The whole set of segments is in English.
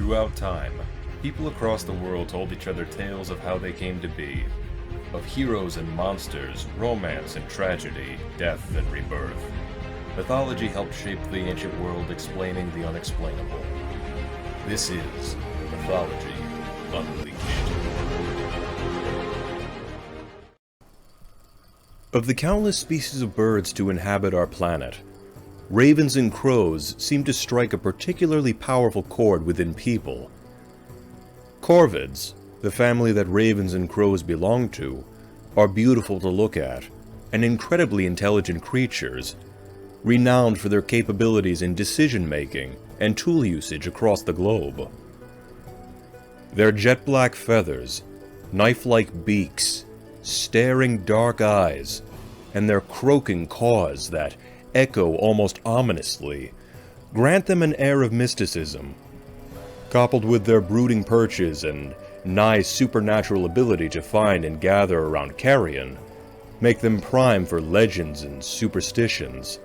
Throughout time, people across the world told each other tales of how they came to be, of heroes and monsters, romance and tragedy, death and rebirth. Mythology helped shape the ancient world, explaining the unexplainable. This is Mythology Unleashed. Of the countless species of birds to inhabit our planet, ravens and crows seem to strike a particularly powerful chord within people. Corvids, the family that ravens and crows belong to, are beautiful to look at, and incredibly intelligent creatures, renowned for their capabilities in decision-making and tool usage across the globe. Their jet-black feathers, knife-like beaks, staring dark eyes, and their croaking caws that echo almost ominously, grant them an air of mysticism, coupled with their brooding perches and nigh supernatural ability to find and gather around carrion, make them prime for legends and superstitions,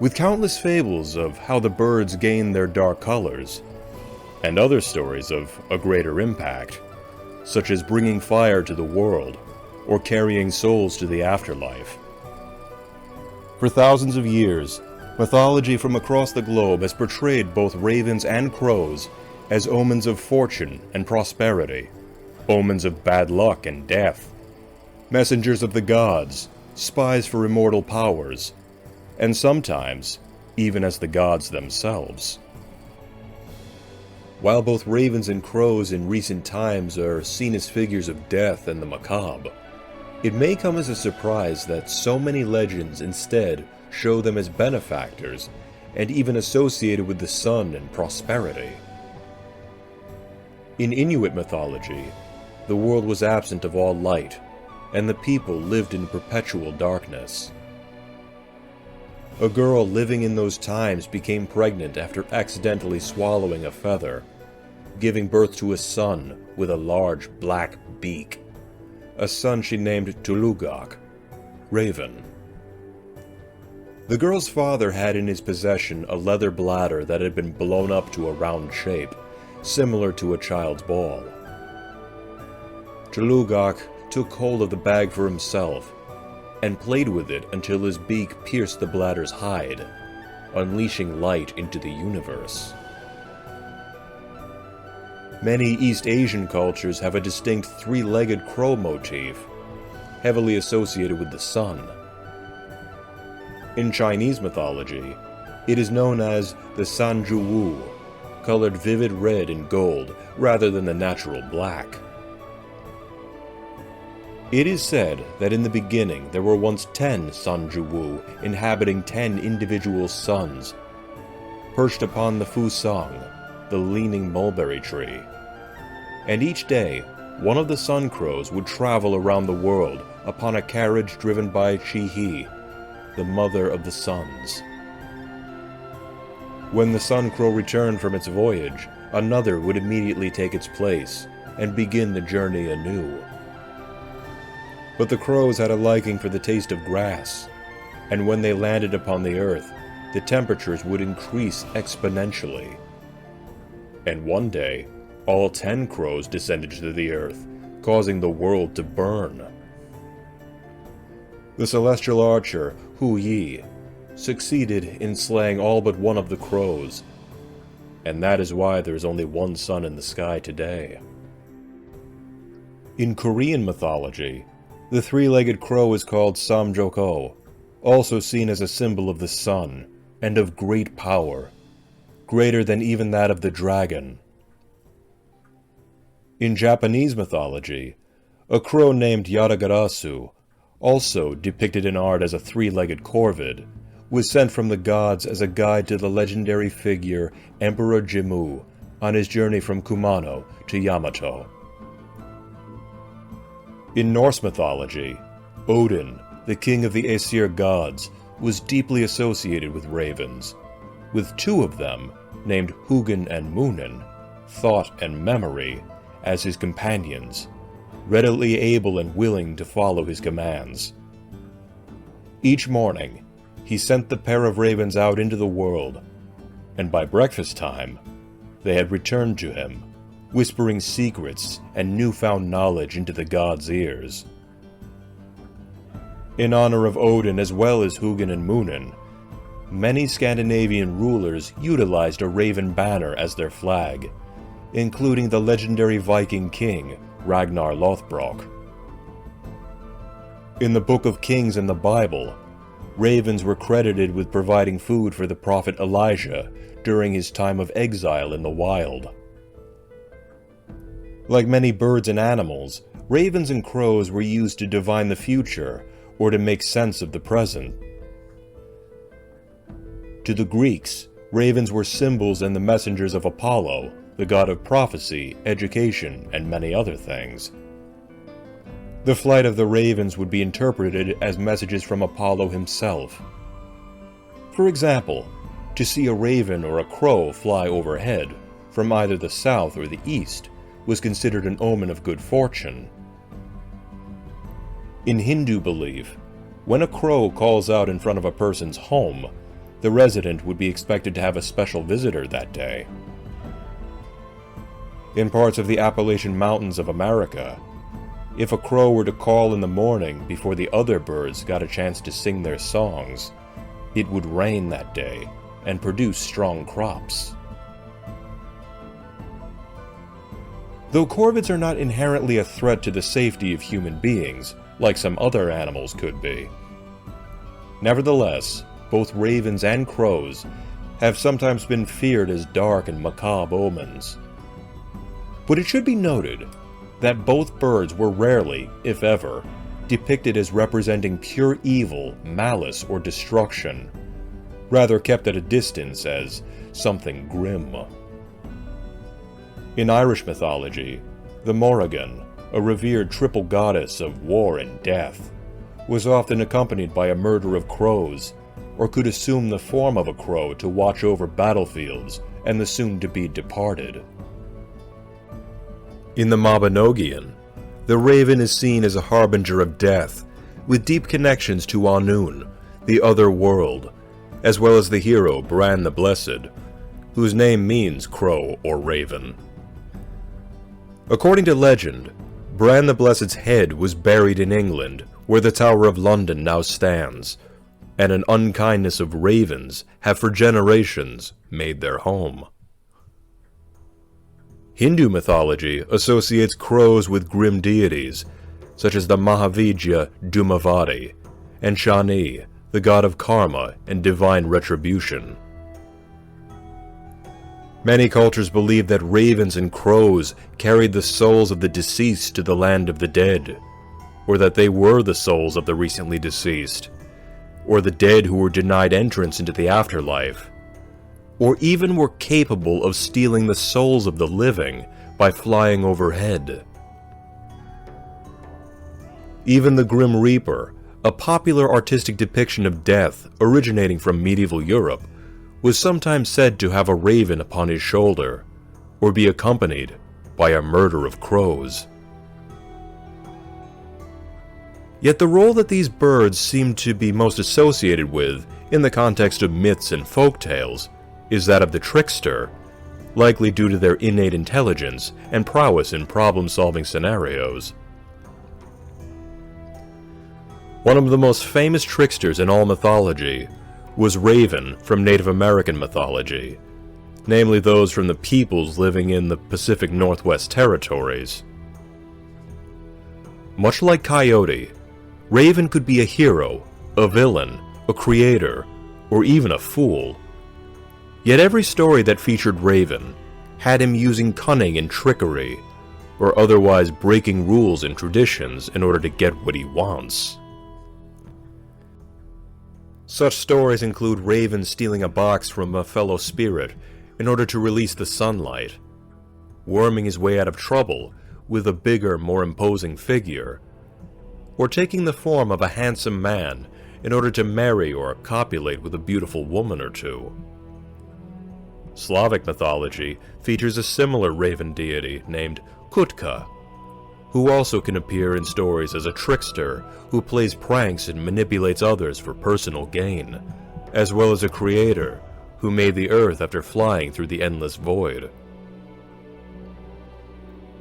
with countless fables of how the birds gain their dark colors, and other stories of a greater impact, such as bringing fire to the world, or carrying souls to the afterlife. For thousands of years, mythology from across the globe has portrayed both ravens and crows as omens of fortune and prosperity, omens of bad luck and death, messengers of the gods, spies for immortal powers, and sometimes even as the gods themselves. While both ravens and crows in recent times are seen as figures of death and the macabre, it may come as a surprise that so many legends instead show them as benefactors and even associated with the sun and prosperity. In Inuit mythology, the world was absent of all light, and the people lived in perpetual darkness. A girl living in those times became pregnant after accidentally swallowing a feather, giving birth to a son with a large black beak. A son she named Tulugaak, Raven. The girl's father had in his possession a leather bladder that had been blown up to a round shape, similar to a child's ball. Tulugaak took hold of the bag for himself, and played with it until his beak pierced the bladder's hide, unleashing light into the universe. Many East Asian cultures have a distinct three-legged crow motif, heavily associated with the sun. In Chinese mythology, it is known as the Sanju Wu, colored vivid red and gold rather than the natural black. It is said that in the beginning there were once 10 Sanju Wu inhabiting 10 individual suns, perched upon the Fusang, the leaning mulberry tree. And each day, one of the sun crows would travel around the world upon a carriage driven by Chi-Hi, the mother of the suns. When the sun crow returned from its voyage, another would immediately take its place and begin the journey anew. But the crows had a liking for the taste of grass, and when they landed upon the earth, the temperatures would increase exponentially. And one day, all 10 crows descended to the earth, causing the world to burn. The celestial archer, Hu Yi, succeeded in slaying all but one of the crows, and that is why there is only one sun in the sky today. In Korean mythology, the three-legged crow is called Samjoko, also seen as a symbol of the sun, and of great power, greater than even that of the dragon. In Japanese mythology, a crow named Yatagarasu, also depicted in art as a three-legged corvid, was sent from the gods as a guide to the legendary figure Emperor Jimmu on his journey from Kumano to Yamato. In Norse mythology, Odin, the king of the Aesir gods, was deeply associated with ravens, with 2 of them, named Hugin and Munin, Thought and Memory, as his companions, readily able and willing to follow his commands. Each morning, he sent the pair of ravens out into the world, and by breakfast time, they had returned to him, whispering secrets and newfound knowledge into the god's ears. In honor of Odin as well as Hugin and Munin, many Scandinavian rulers utilized a raven banner as their flag, including the legendary Viking king Ragnar Lothbrok. In the Book of Kings and the Bible, ravens were credited with providing food for the prophet Elijah during his time of exile in the wild. Like many birds and animals, ravens and crows were used to divine the future or to make sense of the present. To the Greeks, ravens were symbols and the messengers of Apollo, the god of prophecy, education, and many other things. The flight of the ravens would be interpreted as messages from Apollo himself. For example, to see a raven or a crow fly overhead, from either the south or the east, was considered an omen of good fortune. In Hindu belief, when a crow calls out in front of a person's home, the resident would be expected to have a special visitor that day. In parts of the Appalachian Mountains of America, if a crow were to call in the morning before the other birds got a chance to sing their songs, it would rain that day and produce strong crops. Though corvids are not inherently a threat to the safety of human beings, like some other animals could be, nevertheless, both ravens and crows have sometimes been feared as dark and macabre omens. But it should be noted that both birds were rarely, if ever, depicted as representing pure evil, malice, or destruction, rather kept at a distance as something grim. In Irish mythology, the Morrigan, a revered triple goddess of war and death, was often accompanied by a murder of crows, or could assume the form of a crow to watch over battlefields and the soon-to-be departed. In the Mabinogion, the raven is seen as a harbinger of death, with deep connections to Anun, the other world, as well as the hero Bran the Blessed, whose name means crow or raven. According to legend, Bran the Blessed's head was buried in England, where the Tower of London now stands, and an unkindness of ravens have for generations made their home. Hindu mythology associates crows with grim deities, such as the Mahavijaya Dhumavadi, and Shani, the god of karma and divine retribution. Many cultures believe that ravens and crows carried the souls of the deceased to the land of the dead, or that they were the souls of the recently deceased, or the dead who were denied entrance into the afterlife, or even were capable of stealing the souls of the living by flying overhead. Even the Grim Reaper, a popular artistic depiction of death originating from medieval Europe, was sometimes said to have a raven upon his shoulder, or be accompanied by a murder of crows. Yet the role that these birds seem to be most associated with in the context of myths and folktales is that of the trickster, likely due to their innate intelligence and prowess in problem-solving scenarios. One of the most famous tricksters in all mythology was Raven from Native American mythology, namely those from the peoples living in the Pacific Northwest territories. Much like Coyote, Raven could be a hero, a villain, a creator, or even a fool. Yet every story that featured Raven had him using cunning and trickery, or otherwise breaking rules and traditions in order to get what he wants. Such stories include Raven stealing a box from a fellow spirit in order to release the sunlight, worming his way out of trouble with a bigger, more imposing figure, or taking the form of a handsome man in order to marry or copulate with a beautiful woman or two. Slavic mythology features a similar raven deity named Kutka, who also can appear in stories as a trickster who plays pranks and manipulates others for personal gain, as well as a creator who made the earth after flying through the endless void.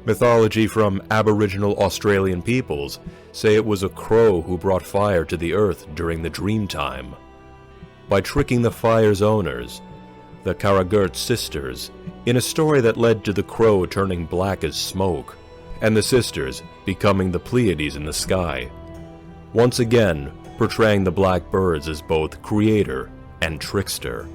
Mythology from Aboriginal Australian peoples say it was a crow who brought fire to the earth during the dream time. By tricking the fire's owners, the Karagurt sisters, in a story that led to the crow turning black as smoke, and the sisters becoming the Pleiades in the sky, once again portraying the Blackbirds as both creator and trickster.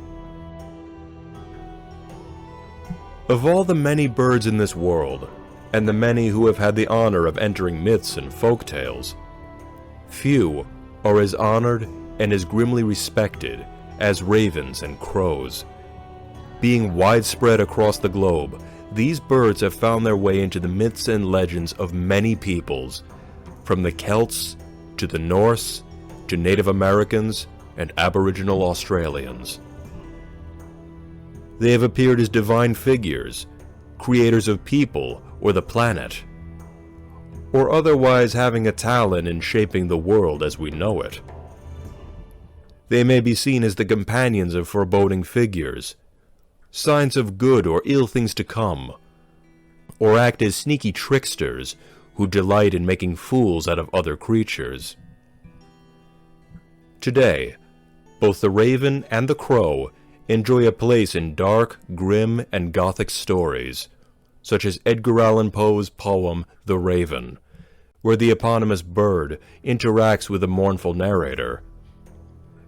Of all the many birds in this world, and the many who have had the honor of entering myths and folktales, few are as honored and as grimly respected as ravens and crows. Being widespread across the globe, these birds have found their way into the myths and legends of many peoples, from the Celts to the Norse to Native Americans and Aboriginal Australians. They have appeared as divine figures, creators of people or the planet, or otherwise having a talent in shaping the world as we know it. They may be seen as the companions of foreboding figures, signs of good or ill things to come, or act as sneaky tricksters who delight in making fools out of other creatures. Today, both the raven and the crow enjoy a place in dark, grim, and gothic stories, such as Edgar Allan Poe's poem The Raven, where the eponymous bird interacts with a mournful narrator,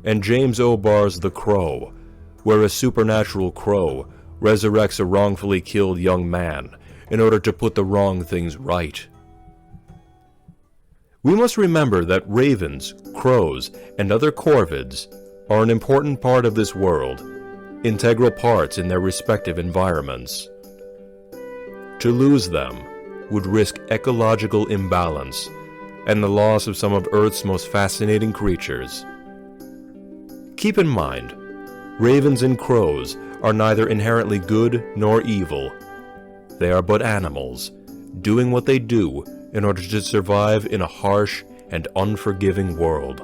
and James O'Barr's The Crow, where a supernatural crow resurrects a wrongfully killed young man in order to put the wrong things right. We must remember that ravens, crows, and other corvids are an important part of this world, integral parts in their respective environments. To lose them would risk ecological imbalance and the loss of some of Earth's most fascinating creatures. Keep in mind, ravens and crows are neither inherently good nor evil. They are but animals, doing what they do in order to survive in a harsh and unforgiving world.